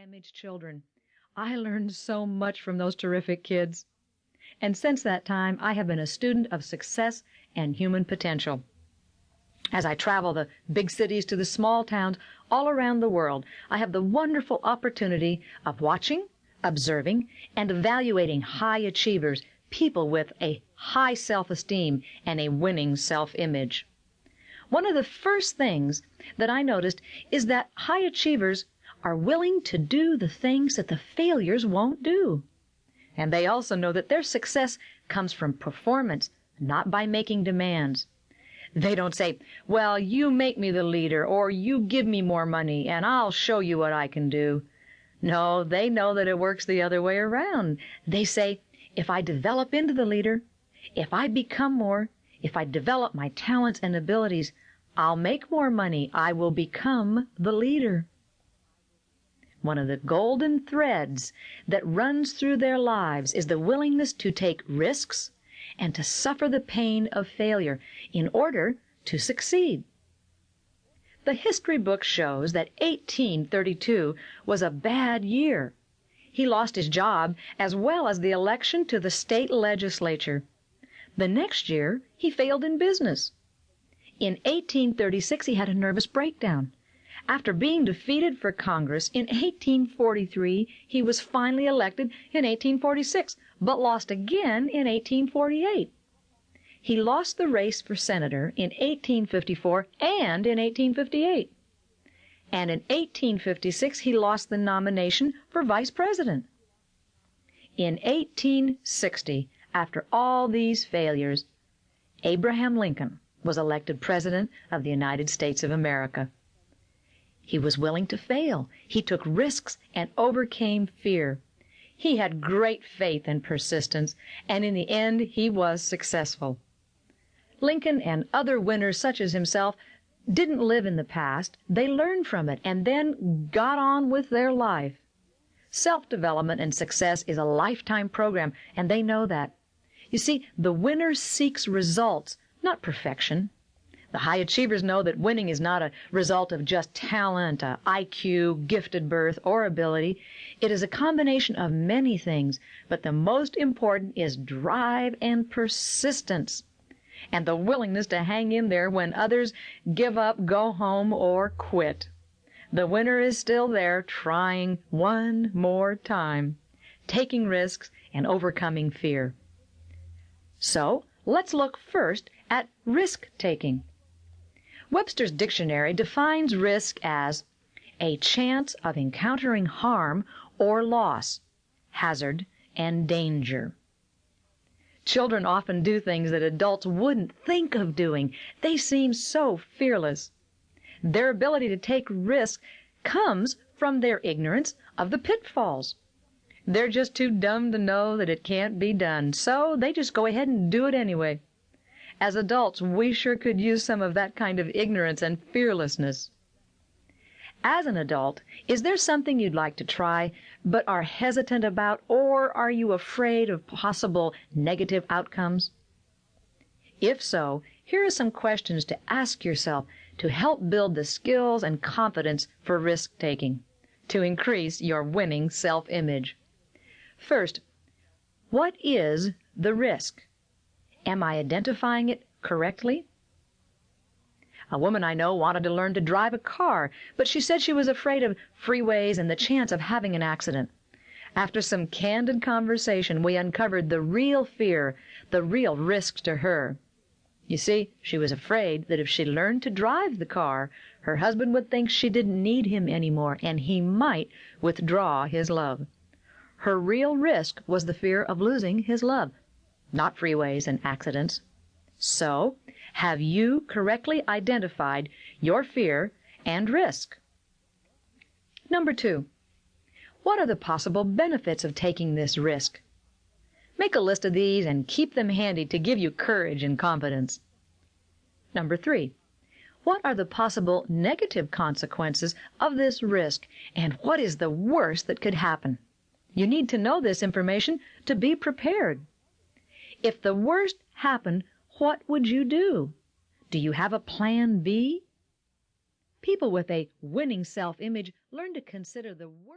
damaged children. I learned so much from those terrific kids. And since that time, I have been a student of success and human potential. As I travel the big cities to the small towns all around the world, I have the wonderful opportunity of watching, observing, and evaluating high achievers, people with a high self-esteem and a winning self-image. One of the first things that I noticed is that high achievers are willing to do the things that the failures won't do. And they also know that their success comes from performance, not by making demands. They don't say, well, you make me the leader, or you give me more money, and I'll show you what I can do. No, they know that it works the other way around. They say, if I develop into the leader, if I become more, if I develop my talents and abilities, I'll make more money. I will become the leader. One of the golden threads that runs through their lives is the willingness to take risks and to suffer the pain of failure in order to succeed. The history book shows that 1832 was a bad year. He lost his job as well as the election to the state legislature. The next year, he failed in business. In 1836, he had a nervous breakdown. After being defeated for Congress in 1843, he was finally elected in 1846, but lost again in 1848. He lost the race for senator in 1854 and in 1858. And in 1856, he lost the nomination for vice president. In 1860, after all these failures, Abraham Lincoln was elected President of the United States of America. He was willing to fail. He took risks and overcame fear. He had great faith and persistence, and in the end, he was successful. Lincoln and other winners such as himself didn't live in the past. They learned from it and then got on with their life. Self-development and success is a lifetime program, and they know that. You see, the winner seeks results, not perfection. The high achievers know that winning is not a result of just talent, IQ, gifted birth, or ability. It is a combination of many things, but the most important is drive and persistence, and the willingness to hang in there when others give up, go home, or quit. The winner is still there, trying one more time, taking risks and overcoming fear. So, let's look first at risk-taking. Webster's dictionary defines risk as a chance of encountering harm or loss, hazard, and danger. Children often do things that adults wouldn't think of doing. They seem so fearless. Their ability to take risks comes from their ignorance of the pitfalls. They're just too dumb to know that it can't be done, so they just go ahead and do it anyway. As adults, we sure could use some of that kind of ignorance and fearlessness. As an adult, is there something you'd like to try but are hesitant about, or are you afraid of possible negative outcomes? If so, here are some questions to ask yourself to help build the skills and confidence for risk-taking, to increase your winning self-image. First, what is the risk? Am I identifying it correctly? A woman I know wanted to learn to drive a car, but she said she was afraid of freeways and the chance of having an accident. After some candid conversation, we uncovered the real fear, the real risk to her. You see, she was afraid that if she learned to drive the car, her husband would think she didn't need him anymore, and he might withdraw his love. Her real risk was the fear of losing his love, not freeways and accidents. So, have you correctly identified your fear and risk? Number 2, what are the possible benefits of taking this risk? Make a list of these and keep them handy to give you courage and confidence. Number 3, what are the possible negative consequences of this risk, and what is the worst that could happen? You need to know this information to be prepared. If the worst happened, what would you do? Do you have a plan B? People with a winning self-image learn to consider the worst